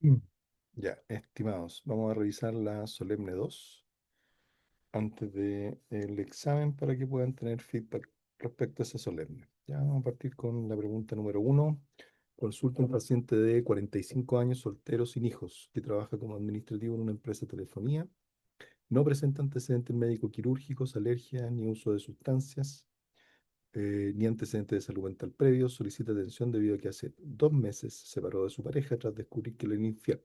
Mm. Ya, estimados, vamos a revisar la Solemne 2 antes del examen para que puedan tener feedback respecto a esa Solemne. Ya vamos a partir con la pregunta número 1. Consulta a un paciente de 45 años, soltero, sin hijos, que trabaja como administrativo en una empresa de telefonía. No presenta antecedentes médico-quirúrgicos, alergias ni uso de sustancias, ni antecedentes de salud mental previos. Solicita atención debido a que hace 2 meses se separó de su pareja tras descubrir que le era infiel.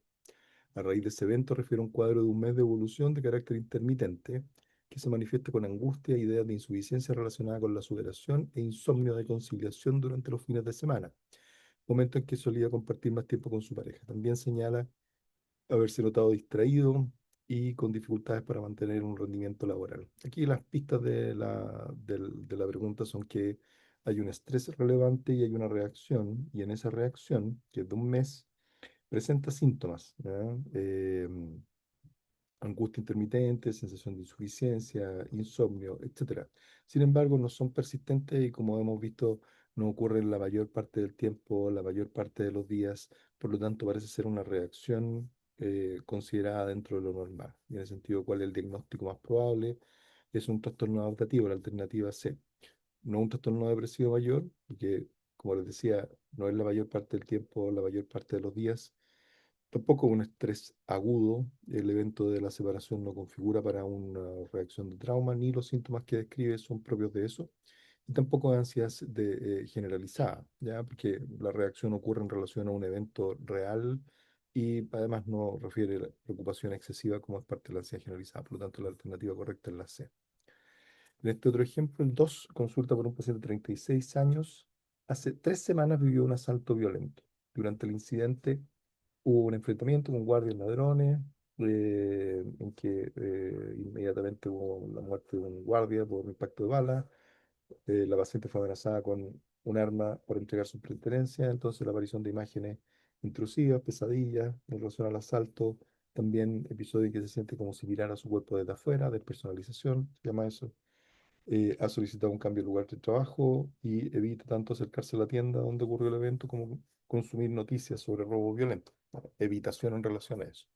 A raíz de ese evento refiere un cuadro de un mes de evolución de carácter intermitente que se manifiesta con angustia, ideas de insuficiencia relacionada con la superación e insomnio de conciliación durante los fines de semana, momento en que solía compartir más tiempo con su pareja. También señala haberse notado distraído y con dificultades para mantener un rendimiento laboral. Aquí las pistas de la pregunta son que hay un estrés relevante y hay una reacción, y en esa reacción, que es de un mes, presenta síntomas, ¿ya? Angustia intermitente, sensación de insuficiencia, insomnio, etcétera. Sin embargo, no son persistentes y como hemos visto, no ocurren la mayor parte del tiempo, la mayor parte de los días, por lo tanto parece ser una reacción considerada dentro de lo normal. Y en ese sentido, ¿cuál es el diagnóstico más probable? Es un trastorno adaptativo, la alternativa C. No un trastorno depresivo mayor, porque, como les decía, no es la mayor parte del tiempo, la mayor parte de los días. Tampoco un estrés agudo. El evento de la separación no configura para una reacción de trauma, ni los síntomas que describe son propios de eso. Y tampoco ansiedad generalizada, ¿ya? Porque la reacción ocurre en relación a un evento real y además no refiere a la preocupación excesiva como es parte de la ansiedad generalizada. Por lo tanto, la alternativa correcta es la C. En este otro ejemplo, el 2 consulta por un paciente de 36 años. Hace 3 semanas vivió un asalto violento. Durante el incidente hubo un enfrentamiento con guardias ladrones, en que inmediatamente hubo la muerte de un guardia por un impacto de bala. La paciente fue amenazada con un arma por entregar su pertenencia. Entonces la aparición de imágenes intrusivas, pesadillas en relación al asalto, también episodio en que se siente como si mirara su cuerpo desde afuera, despersonalización, se llama eso. Ha solicitado un cambio de lugar de trabajo y evita tanto acercarse a la tienda donde ocurrió el evento como consumir noticias sobre robo violento. Bueno, evitación en relación a eso.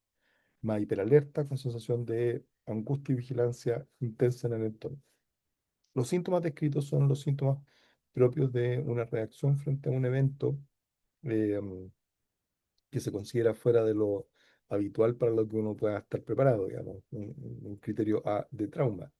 Más hiperalerta con sensación de angustia y vigilancia intensa en el entorno. Los síntomas descritos son los síntomas propios de una reacción frente a un evento eh, que se considera fuera de lo habitual para lo que uno pueda estar preparado, digamos, un criterio A de trauma.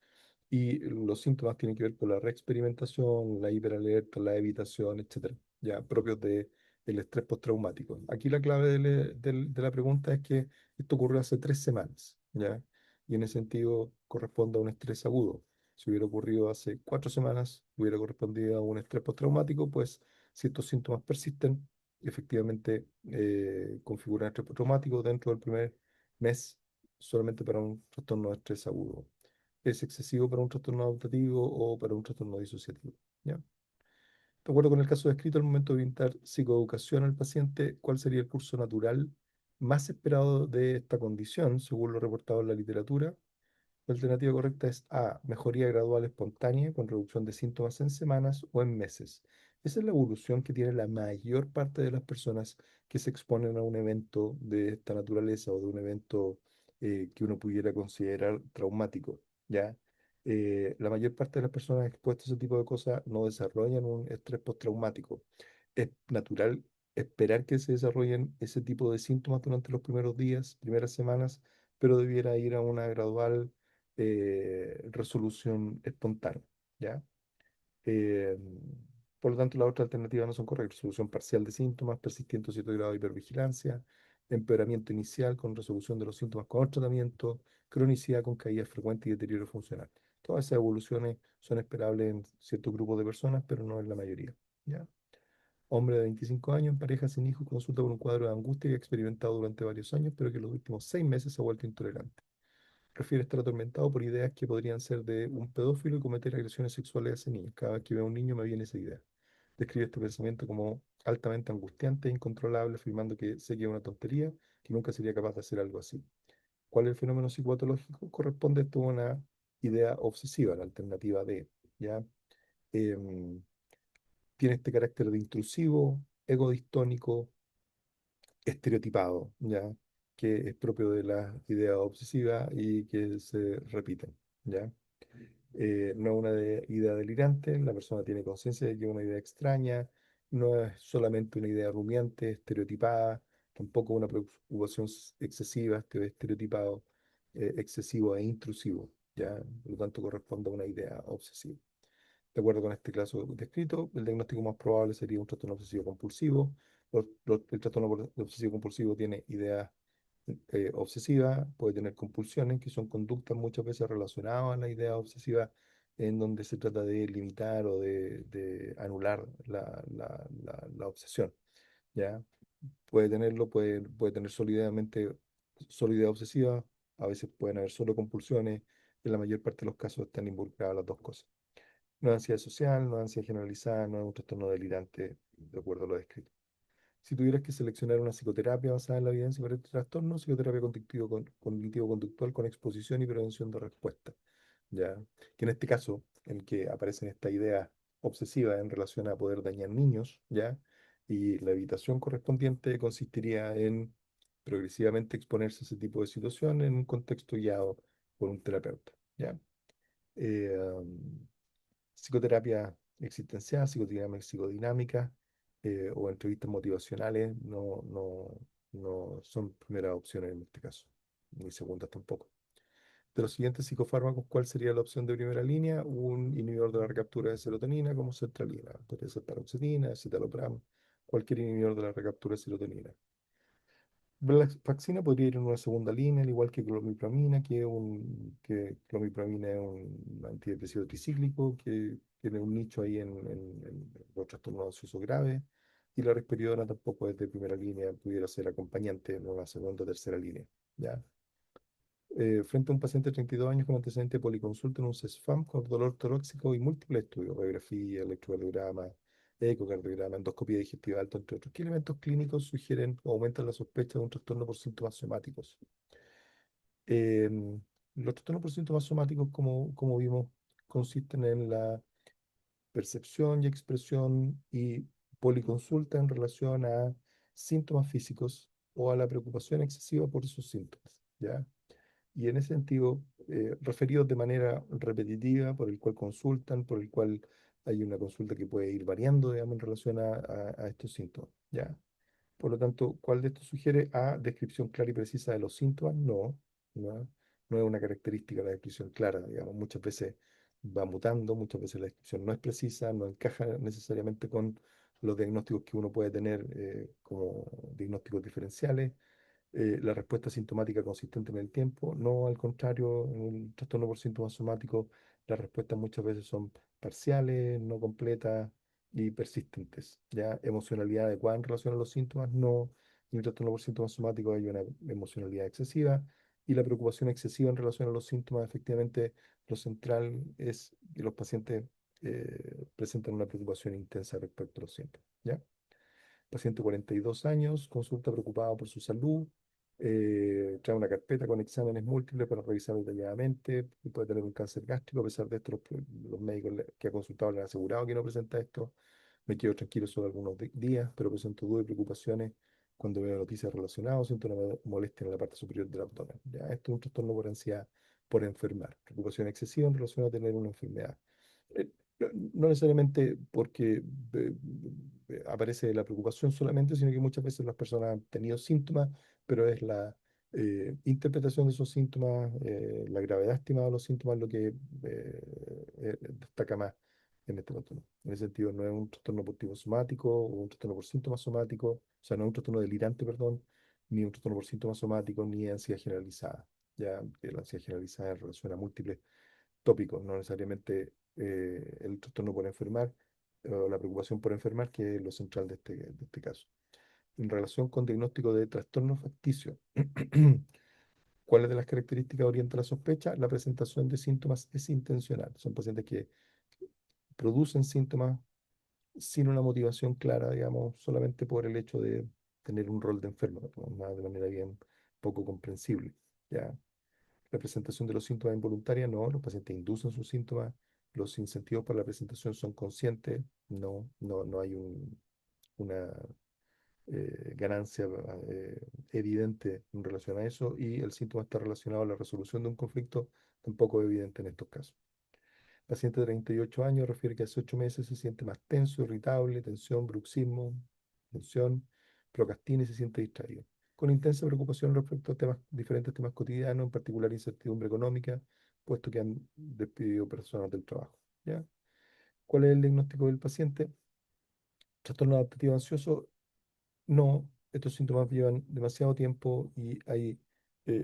Y los síntomas tienen que ver con la reexperimentación, la hiperalerta, la evitación, etcétera, ya propios del estrés postraumático. Aquí la clave de la pregunta es que esto ocurrió hace 3 semanas, ¿ya? Y en ese sentido corresponde a un estrés agudo. Si hubiera ocurrido hace 4 semanas, hubiera correspondido a un estrés postraumático, pues si estos síntomas persisten, efectivamente configuran estrés postraumático dentro del primer mes solamente para un trastorno de estrés agudo. Es excesivo para un trastorno adaptativo o para un trastorno disociativo, ¿ya? De acuerdo con el caso descrito, al momento de brindar psicoeducación al paciente, ¿cuál sería el curso natural más esperado de esta condición, según lo reportado en la literatura? La alternativa correcta es A, mejoría gradual espontánea con reducción de síntomas en semanas o en meses. Esa es la evolución que tiene la mayor parte de las personas que se exponen a un evento de esta naturaleza o de un evento que uno pudiera considerar traumático, ¿ya? La mayor parte de las personas expuestas a ese tipo de cosas no desarrollan un estrés postraumático. Es natural esperar que se desarrollen ese tipo de síntomas durante los primeros días, primeras semanas, pero debiera ir a una gradual resolución espontánea, ¿ya? Eh, por lo tanto, las otras alternativas no son correctas. Resolución parcial de síntomas, persistiendo cierto grado de hipervigilancia, empeoramiento inicial con resolución de los síntomas con tratamiento, cronicidad con caídas frecuentes y deterioro funcional. Todas esas evoluciones son esperables en ciertos grupos de personas, pero no en la mayoría, ¿ya? Hombre de 25 años, en pareja sin hijos, consulta por un cuadro de angustia que ha experimentado durante varios años, pero que en los últimos 6 meses se ha vuelto intolerante. Prefiere estar atormentado por ideas que podrían ser de un pedófilo y cometer agresiones sexuales hacia niños. Cada vez que veo a un niño me viene esa idea. Describe este pensamiento como altamente angustiante e incontrolable, afirmando que sé que es una tontería, que nunca sería capaz de hacer algo así. ¿Cuál es el fenómeno psicopatológico? Corresponde esto a una idea obsesiva, la alternativa D, ¿ya? Em, Tiene este carácter de intrusivo, ego distónico, estereotipado, ¿ya? Que es propio de las ideas obsesivas y que se repiten, ¿ya? No es una idea delirante, la persona tiene conciencia de que es una idea extraña, no es solamente una idea rumiante, estereotipada, tampoco una preocupación excesiva, este estereotipado, excesivo e intrusivo, ¿ya? Por lo tanto, corresponde a una idea obsesiva. De acuerdo con este caso descrito, el diagnóstico más probable sería un trastorno obsesivo compulsivo. El trastorno obsesivo compulsivo tiene ideas obsesivas, puede tener compulsiones, que son conductas muchas veces relacionadas a la idea obsesiva, en donde se trata de limitar o de anular la obsesión, ¿ya? Puede tenerlo, puede tener solidez obsesiva, a veces pueden haber solo compulsiones, en la mayor parte de los casos están involucradas las dos cosas. No es ansiedad social, no es ansiedad generalizada, no es un trastorno delirante, de acuerdo a lo descrito. Si tuvieras que seleccionar una psicoterapia basada en la evidencia para este trastorno, psicoterapia cognitivo-conductual con exposición y prevención de respuesta, ¿ya? Que en este caso, en el que aparecen esta idea obsesiva en relación a poder dañar niños, ¿ya? Y la evitación correspondiente consistiría en progresivamente exponerse a ese tipo de situación en un contexto guiado por un terapeuta, ¿ya? Um, Psicoterapia existencial, psicoterapia psicodinámica o entrevistas motivacionales no son primeras opciones en este caso, ni segundas tampoco. De los siguientes psicofármacos, ¿cuál sería la opción de primera línea? Un inhibidor de la recaptura de serotonina como sertralina. Podría ser paroxetina, citalopram, cualquier inhibidor de la recaptura de serotonina. Flaxina podría ir en una segunda línea, al igual que clomipramina, que clomipramina es un antidepresivo tricíclico que tiene un nicho ahí en los trastornos ansiosos graves. Y la risperidona tampoco es de primera línea, pudiera ser acompañante en una segunda o tercera línea. ¿Ya? Frente a un paciente de 32 años con antecedente de policonsulta en un CESFAM con dolor torácico y múltiples estudios, radiografía, electrocardiograma, ecocardiograma, endoscopia digestiva alta, entre otros. ¿Qué elementos clínicos sugieren o aumentan la sospecha de un trastorno por síntomas somáticos? Los trastornos por síntomas somáticos, como vimos, consisten en la percepción y expresión y policonsulta en relación a síntomas físicos o a la preocupación excesiva por esos síntomas, ¿ya? Y en ese sentido, referidos de manera repetitiva, por el cual consultan, por el cual hay una consulta que puede ir variando, digamos, en relación a estos síntomas, ¿ya? Por lo tanto, ¿cuál de estos sugiere A, descripción clara y precisa de los síntomas? No, no, no es una característica la descripción clara, digamos, muchas veces va mutando, muchas veces la descripción no es precisa, no encaja necesariamente con los diagnósticos que uno puede tener como diagnósticos diferenciales. La respuesta sintomática consistente en el tiempo. No, al contrario, en el trastorno por síntomas somáticos, las respuestas muchas veces son parciales, no completas y persistentes. ¿Ya? Emocionalidad adecuada en relación a los síntomas, no. En el trastorno por síntomas somáticos hay una emocionalidad excesiva y la preocupación excesiva en relación a los síntomas, efectivamente, lo central es que los pacientes presentan una preocupación intensa respecto a los síntomas. ¿Ya? Paciente 42 años, consulta preocupado por su salud, trae una carpeta con exámenes múltiples para revisar detalladamente, y puede tener un cáncer gástrico. A pesar de esto, los médicos que ha consultado le han asegurado que no presenta esto. Me quedo tranquilo solo algunos días, pero presento dudas y preocupaciones cuando veo noticias relacionadas, siento una molestia en la parte superior del abdomen. ¿Ya? Esto es un trastorno por ansiedad por enfermar, preocupación excesiva en relación a tener una enfermedad. Eh, no necesariamente porque aparece la preocupación solamente, sino que muchas veces las personas han tenido síntomas, pero es la interpretación de esos síntomas, la gravedad estimada de los síntomas lo que destaca más en este trastorno. En ese sentido, no es un trastorno por tipo somático o un trastorno por síntomas somáticos, o sea, no es un trastorno delirante, perdón, ni un trastorno por síntomas somáticos, ni ansiedad generalizada. Ya que la ansiedad generalizada en relación a múltiples tópicos, no necesariamente el trastorno por enfermar o la preocupación por enfermar, que es lo central de este caso. En relación con diagnóstico de trastorno facticio, ¿cuáles de las características orienta la sospecha? La presentación de síntomas es intencional. Son pacientes que producen síntomas sin una motivación clara, digamos, solamente por el hecho de tener un rol de enfermo, ¿no? De manera bien poco comprensible. ¿Ya? La presentación de los síntomas involuntaria, no, los pacientes inducen sus síntomas, los incentivos para la presentación son conscientes, no hay una ganancia evidente en relación a eso y el síntoma está relacionado a la resolución de un conflicto tampoco evidente en estos casos. Paciente de 38 años refiere que hace 8 meses se siente más tenso, irritable, tensión, bruxismo, tensión, procrastina y se siente distraído. Con intensa preocupación respecto a temas, diferentes temas cotidianos, en particular incertidumbre económica, puesto que han despedido personas del trabajo. ¿Ya? ¿Cuál es el diagnóstico del paciente? Trastorno adaptativo ansioso. No, estos síntomas llevan demasiado tiempo y hay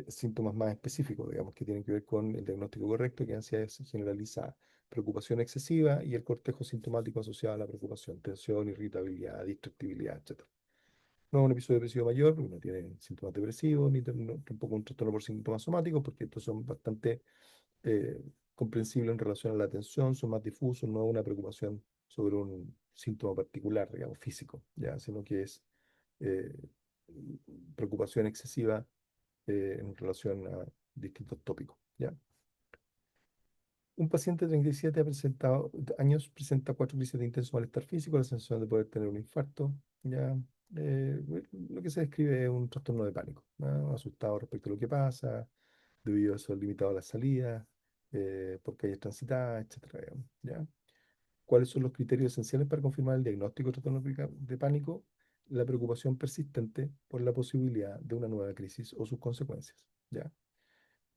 síntomas más específicos, digamos, que tienen que ver con el diagnóstico correcto, que es ansiedad generalizada, preocupación excesiva y el cortejo sintomático asociado a la preocupación, tensión, irritabilidad, distractibilidad, etcétera. No es un episodio depresivo mayor, porque no tiene síntomas depresivos, ni tampoco un trastorno por síntomas somáticos, porque estos son bastante eh, comprensibles en relación a la atención, son más difusos, no es una preocupación sobre un síntoma particular, digamos, físico, ya, sino que es eh, preocupación excesiva en relación a distintos tópicos, ¿ya? Un paciente de 37 años presenta 4 crisis de intenso malestar físico, la sensación de poder tener un infarto, ¿ya? Lo que se describe es un trastorno de pánico, ¿no? Asustado respecto a lo que pasa, debido a eso limitado a las salidas, por calles transitadas, etcétera, digamos, ¿ya? ¿Cuáles son los criterios esenciales para confirmar el diagnóstico de trastorno de pánico? La preocupación persistente por la posibilidad de una nueva crisis o sus consecuencias, ¿ya?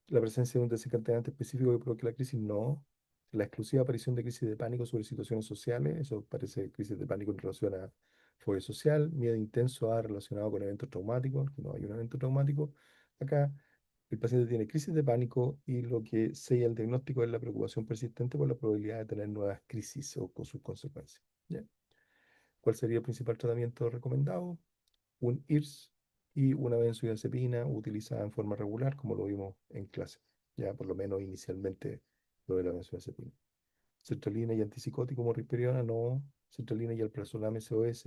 La presencia de un desencadenante específico que provoque la crisis, no. La exclusiva aparición de crisis de pánico sobre situaciones sociales, eso parece crisis de pánico en relación a fobia social, miedo intenso a relacionado con eventos traumáticos, que no hay un evento traumático. Acá el paciente tiene crisis de pánico y lo que sella el diagnóstico es la preocupación persistente por la probabilidad de tener nuevas crisis o con sus consecuencias. ¿Ya? ¿Cuál sería el principal tratamiento recomendado? Un IRS y una benzodiazepina utilizada en forma regular, como lo vimos en clase. Ya por lo menos inicialmente lo de la benzodiazepina. Sertralina y antipsicótico como risperidona, no. Sertralina y alprazolam SOS,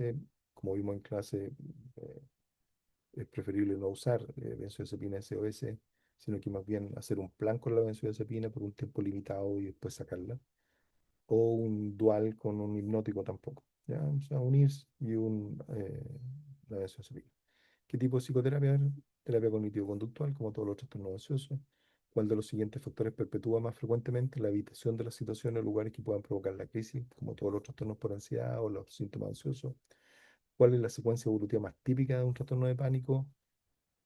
como vimos en clase, eh, es preferible no usar benzodiazepina SOS, sino que más bien hacer un plan con la benzodiazepina por un tiempo limitado y después sacarla. O un dual con un hipnótico tampoco. ¿Ya? O sea, un IRS y la benzodiazepina. ¿Qué tipo de psicoterapia? Terapia cognitivo-conductual, como todos los trastornos ansiosos. ¿Cuál de los siguientes factores perpetúa más frecuentemente la evitación de las situaciones o lugares que puedan provocar la crisis, como todos los trastornos por ansiedad o los síntomas ansiosos? ¿Cuál es la secuencia evolutiva más típica de un trastorno de pánico?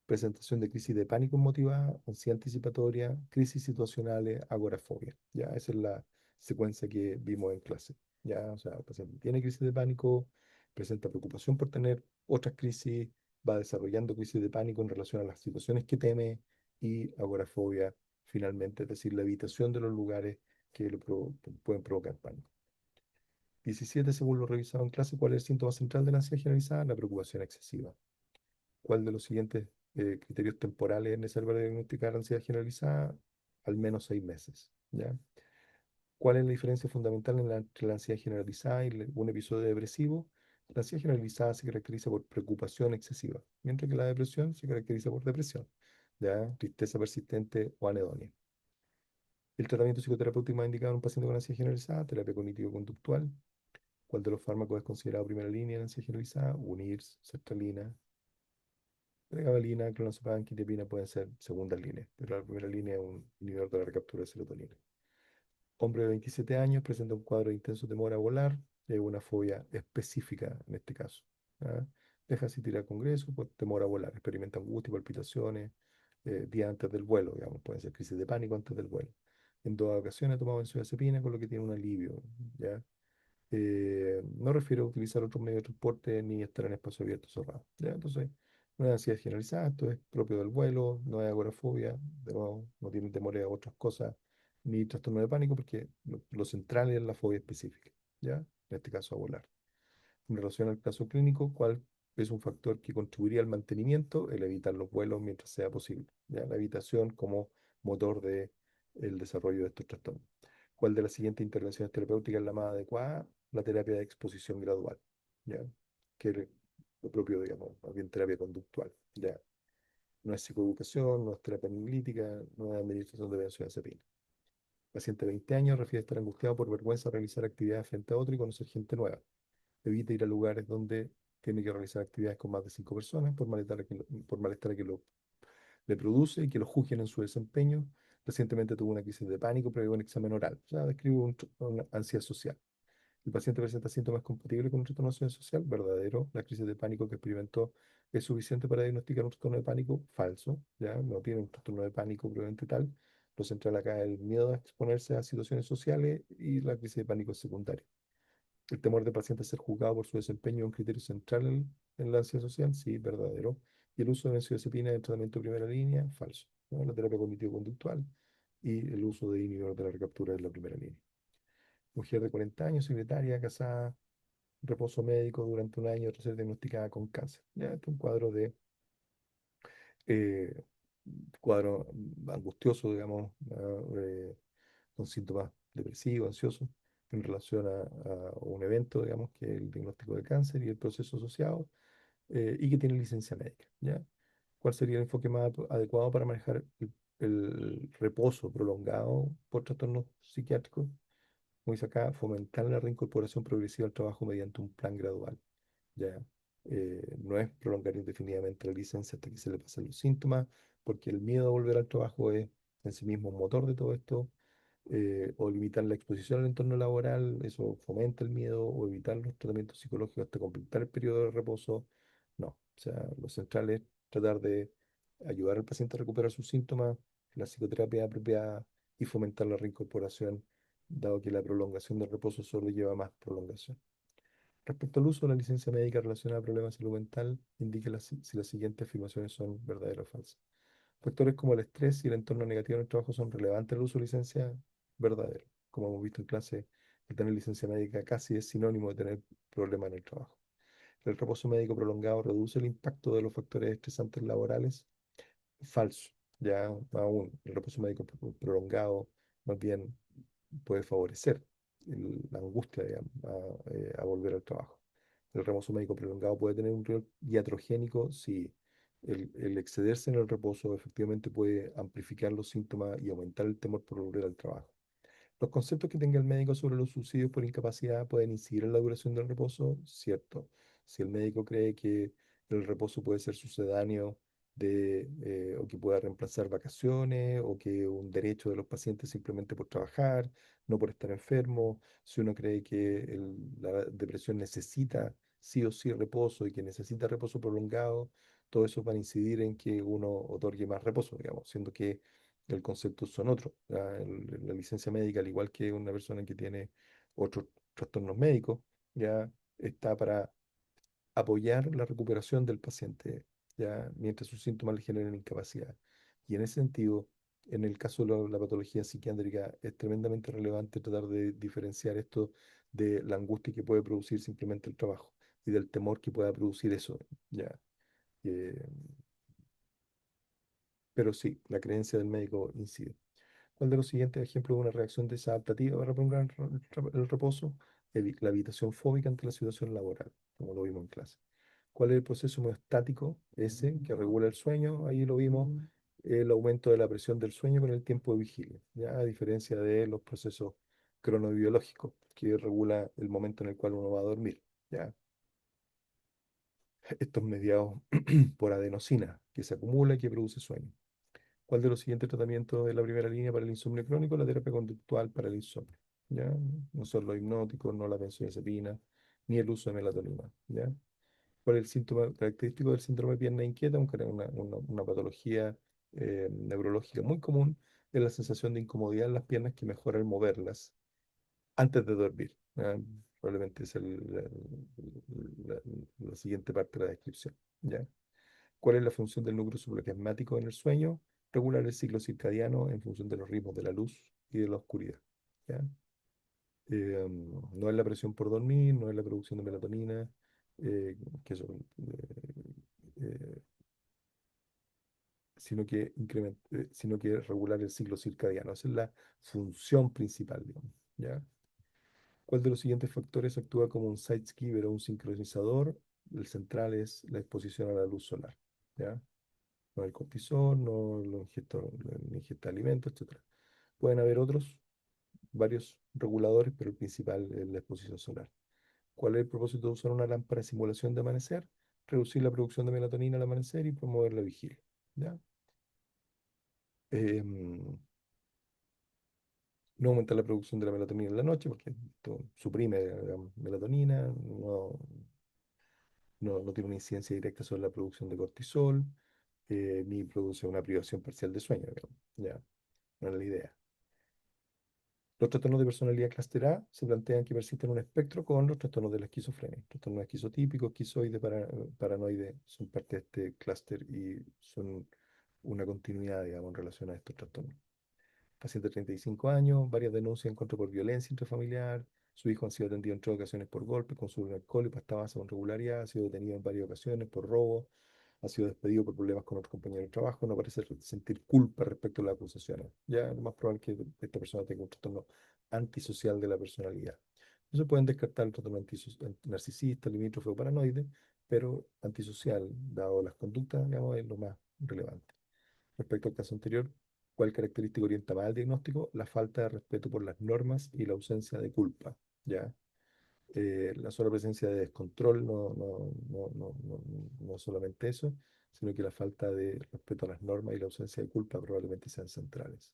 Presentación de crisis de pánico motivada, ansiedad anticipatoria, crisis situacionales, agorafobia. Ya, esa es la secuencia que vimos en clase. Ya, o sea, el paciente tiene crisis de pánico, presenta preocupación por tener otras crisis, va desarrollando crisis de pánico en relación a las situaciones que teme y agorafobia, finalmente, es decir, la evitación de los lugares que pueden provocar pánico. 17, según lo revisado en clase, ¿cuál es el síntoma central de la ansiedad generalizada? La preocupación excesiva. ¿Cuál de los siguientes criterios temporales es necesario para diagnosticar ansiedad generalizada? Al menos 6 meses, ¿ya? ¿Cuál es la diferencia fundamental entre la ansiedad generalizada y un episodio depresivo? La ansiedad generalizada se caracteriza por preocupación excesiva, mientras que la depresión se caracteriza por depresión, ¿ya? Tristeza persistente o anedonia. El tratamiento psicoterapéutico más indicado en un paciente con ansiedad generalizada, terapia cognitivo-conductual. ¿Cuál de los fármacos es considerado primera línea en ansiedad generalizada? UNIRS, sertralina, pregabalina, clonazepam, quetiapina pueden ser segundas líneas, pero la primera línea es un inhibidor de la recaptura de serotonina. Hombre de 27 años presenta un cuadro de intenso temor a volar y hay una fobia específica en este caso. ¿Ah? Deja asistir al congreso por temor a volar, experimenta angustia y palpitaciones días antes del vuelo, digamos, pueden ser crisis de pánico antes del vuelo. En 2 ocasiones ha tomado benzodiazepina, con lo que tiene un alivio, ¿ya? No refiere a utilizar otros medios de transporte ni estar en espacio abierto cerrado. ¿Ya? Entonces, no es ansiedad generalizada, esto es propio del vuelo, no es agorafobia, de nuevo, no tiene temores a otras cosas, ni trastorno de pánico, porque lo central es la fobia específica, ¿ya? En este caso a volar. En relación al caso clínico, ¿cuál es un factor que contribuiría al mantenimiento? El evitar los vuelos mientras sea posible, ¿ya? La evitación como motor de el desarrollo de estos trastornos. ¿Cuál de las siguientes intervenciones terapéuticas es la más adecuada? La terapia de exposición gradual, ¿ya? Que es lo propio, digamos, más bien terapia conductual, ¿ya? No es psicoeducación, no es terapia analítica, no es administración de benzodiazepina. Paciente de 20 años refiere estar angustiado por vergüenza de realizar actividades frente a otro y conocer gente nueva. Evita ir a lugares donde tiene que realizar actividades con más de 5 personas por malestar a que le produce y que lo juzguen en su desempeño. Recientemente tuvo una crisis de pánico previo a un examen oral. O sea, describe una ansiedad social. El paciente presenta síntomas compatibles con un trastorno de ansiedad social, verdadero. La crisis de pánico que experimentó es suficiente para diagnosticar un trastorno de pánico, falso. Ya no tiene un trastorno de pánico previamente tal. Lo central acá es el miedo a exponerse a situaciones sociales y la crisis de pánico es secundaria. El temor del paciente a ser juzgado por su desempeño es un criterio central en la ansiedad social, sí, verdadero. Y el uso de benzodiazepina en el tratamiento de primera línea, falso. ¿No? La terapia cognitivo-conductual y el uso de inhibidor de la recaptura es la primera línea. Mujer de 40 años, secretaria, casada, reposo médico durante un año, tras ser diagnosticada con cáncer. Ya, este es un eh, cuadro angustioso, digamos, con síntomas depresivos, ansiosos, en relación a un evento, digamos, que es el diagnóstico de cáncer y el proceso asociado, y que tiene licencia médica, ¿ya? ¿Cuál sería el enfoque más adecuado para manejar el reposo prolongado por trastornos psiquiátricos? Como dice acá, fomentar la reincorporación progresiva al trabajo mediante un plan gradual. Ya, no es prolongar indefinidamente la licencia hasta que se le pasen los síntomas, porque el miedo a volver al trabajo es en sí mismo un motor de todo esto, o limitar la exposición al entorno laboral, eso fomenta el miedo, o evitar los tratamientos psicológicos hasta completar el periodo de reposo. No, o sea, lo central es tratar de ayudar al paciente a recuperar sus síntomas, la psicoterapia apropiada y fomentar la reincorporación, dado que la prolongación del reposo solo lleva más prolongación. Respecto al uso de la licencia médica relacionada a problemas de salud mental, indique si las siguientes afirmaciones son verdaderas o falsas. Factores como el estrés y el entorno negativo en el trabajo son relevantes al uso de licencia, verdadero. Como hemos visto en clase, el tener licencia médica casi es sinónimo de tener problemas en el trabajo. El reposo médico prolongado reduce el impacto de los factores estresantes laborales. Falso. Ya aún, el reposo médico prolongado más bien puede favorecer la angustia, digamos, a volver al trabajo. El reposo médico prolongado puede tener un rol iatrogénico si el excederse en el reposo efectivamente puede amplificar los síntomas y aumentar el temor por volver al trabajo. Los conceptos que tenga el médico sobre los subsidios por incapacidad pueden incidir en la duración del reposo, cierto. Si el médico cree que el reposo puede ser sucedáneo o que pueda reemplazar vacaciones, o que un derecho de los pacientes simplemente por trabajar, no por estar enfermo, si uno cree que la depresión necesita sí o sí reposo y que necesita reposo prolongado, todo eso va a incidir en que uno otorgue más reposo, digamos, siendo que el concepto son otros. ¿Ya? La licencia médica, al igual que una persona que tiene otros trastornos médicos, ya está para apoyar la recuperación del paciente, ya mientras sus síntomas le generen incapacidad. Y en ese sentido, en el caso de la patología psiquiátrica, es tremendamente relevante tratar de diferenciar esto de la angustia que puede producir simplemente el trabajo y del temor que pueda producir eso, ya. Eh, pero sí, la creencia del médico incide. ¿Cuál de los siguientes ejemplos de una reacción desadaptativa para prolongar el reposo? La evitación fóbica ante la situación laboral, como lo vimos en clase. ¿Cuál es el proceso homeostático? Ese que regula el sueño, ahí lo vimos, el aumento de la presión del sueño con el tiempo de vigilia, ¿ya? A diferencia de los procesos cronobiológicos, que regula el momento en el cual uno va a dormir, ¿ya? Estos mediados por adenosina, que se acumula y que produce sueño. ¿Cuál de los siguientes tratamientos es la primera línea para el insomnio crónico? La terapia conductual para el insomnio. ¿Ya? No son los hipnóticos, no la benzodiazepina, ni el uso de melatonina. ¿Ya? ¿Cuál es el síntoma característico del síndrome de pierna inquieta? Una patología neurológica muy común es la sensación de incomodidad en las piernas que mejora al moverlas antes de dormir. ¿Ya? Probablemente es la, la siguiente parte de la descripción. ¿Ya? ¿Cuál es la función del núcleo supraquiasmático en el sueño? Regular el ciclo circadiano en función de los ritmos de la luz y de la oscuridad. ¿Ya? No es la presión por dormir, no es la producción de melatonina, eh, que son, eh, sino que regular el ciclo circadiano. Esa es la función principal, digamos. ¿Ya? ¿Cuál de los siguientes factores actúa como un side-giver o un sincronizador? El central es la exposición a la luz solar. ¿Ya? No el cortisol, no la ingesta de alimentos, etcétera. Pueden haber otros, varios reguladores, pero el principal es la exposición solar. ¿Cuál es el propósito de usar una lámpara en simulación de amanecer? Reducir la producción de melatonina al amanecer y promover la vigilia. ¿Ya? Em, no aumentar la producción de la melatonina en la noche porque esto suprime, digamos, melatonina, no tiene una incidencia directa sobre la producción de cortisol, ni produce una privación parcial de sueño, digamos. Ya, no es la idea. Los trastornos de personalidad clúster A se plantean que persisten en un espectro con los trastornos de la esquizofrenia. Trastornos esquizotípicos, esquizoide, paranoide son parte de este clúster y son una continuidad, digamos, en relación a estos trastornos. Paciente de 35 años, varias denuncias en contra por violencia intrafamiliar. Su hijo ha sido atendido en 3 ocasiones por golpes, consumo de alcohol y pasta base con regularidad. Ha sido detenido en varias ocasiones por robo. Ha sido despedido por problemas con otros compañeros de trabajo. No parece sentir culpa respecto a las acusaciones. Ya lo más probable es que esta persona tenga un trastorno antisocial de la personalidad. No se pueden descartar el trastorno narcisista, limítrofe o paranoide, pero antisocial, dado las conductas, digamos, es lo más relevante. Respecto al caso anterior, ¿cuál característica orienta más al diagnóstico? La falta de respeto por las normas y la ausencia de culpa, ¿ya? La sola presencia de descontrol no solamente eso, sino que la falta de respeto a las normas y la ausencia de culpa probablemente sean centrales.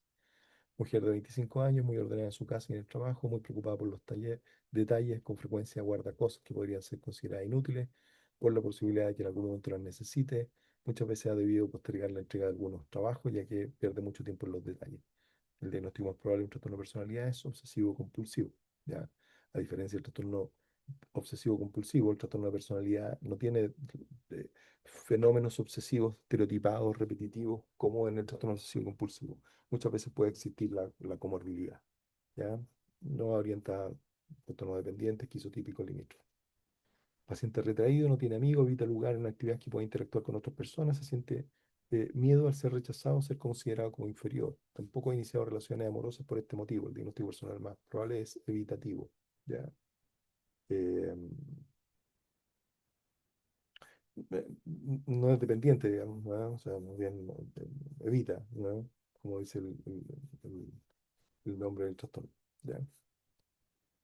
Mujer de 25 años, muy ordenada en su casa y en el trabajo, muy preocupada por los detalles, con frecuencia guarda cosas que podrían ser consideradas inútiles por la posibilidad de que en algún momento las necesite. Muchas veces ha debido postergar la entrega de algunos trabajos ya que pierde mucho tiempo en los detalles. El diagnóstico más probable de un trastorno de personalidad es obsesivo-compulsivo, ¿ya? A diferencia del trastorno obsesivo-compulsivo, el trastorno de personalidad no tiene fenómenos obsesivos estereotipados, repetitivos, como en el trastorno obsesivo-compulsivo. Muchas veces puede existir la comorbilidad, ¿ya? No orienta trastorno dependiente, esquizotípico, limítrofe. Paciente retraído, no tiene amigos, evita lugar en actividades que pueda interactuar con otras personas, se siente miedo al ser rechazado, ser considerado como inferior. Tampoco ha iniciado relaciones amorosas por este motivo. El diagnóstico personal más probable es evitativo, ¿ya? Eh, no es dependiente, digamos, ¿no? O sea, más bien evita, ¿no? Como dice el- el nombre del trastorno, ¿ya?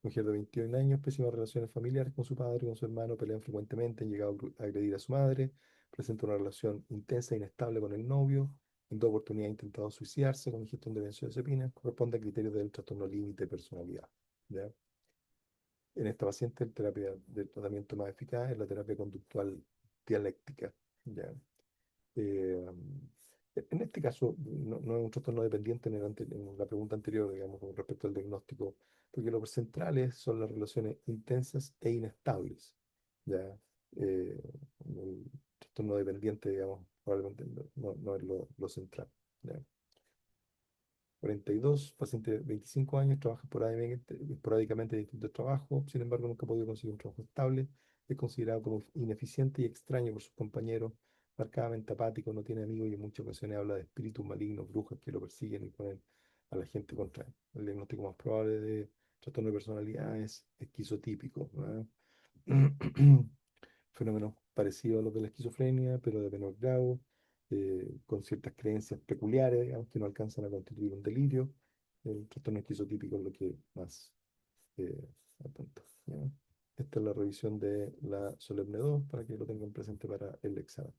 Mujer de 21 años, pésimas relaciones familiares con su padre, con su hermano, pelean frecuentemente, han llegado a agredir a su madre, presenta una relación intensa e inestable con el novio, en 2 oportunidades ha intentado suicidarse con ingestión de benzodiazepinas, corresponde a criterios del trastorno límite de personalidad, ¿ya? En esta paciente, la terapia de tratamiento más eficaz es la terapia conductual dialéctica, ¿ya? Eh, en este caso, no es un trastorno dependiente en la pregunta anterior, digamos, con respecto al diagnóstico, porque lo centrales son las relaciones intensas e inestables, ¿ya? El trastorno dependiente, digamos, probablemente no es lo central, ¿ya? 42, paciente de 25 años, trabaja esporádicamente en distintos trabajos, sin embargo nunca ha podido conseguir un trabajo estable, es considerado como ineficiente y extraño por sus compañeros, marcadamente apático, no tiene amigos y en muchas ocasiones habla de espíritus malignos, brujas que lo persiguen y ponen a la gente contra él. El diagnóstico más probable de trastorno de personalidad es esquizotípico, ¿no? Fenómenos parecidos a los de la esquizofrenia, pero de menor grado, con ciertas creencias peculiares, digamos, que no alcanzan a constituir un delirio. El trastorno esquizotípico es lo que más apunta, ¿ya? Esta es la revisión de la Solemne 2 para que lo tengan presente para el examen.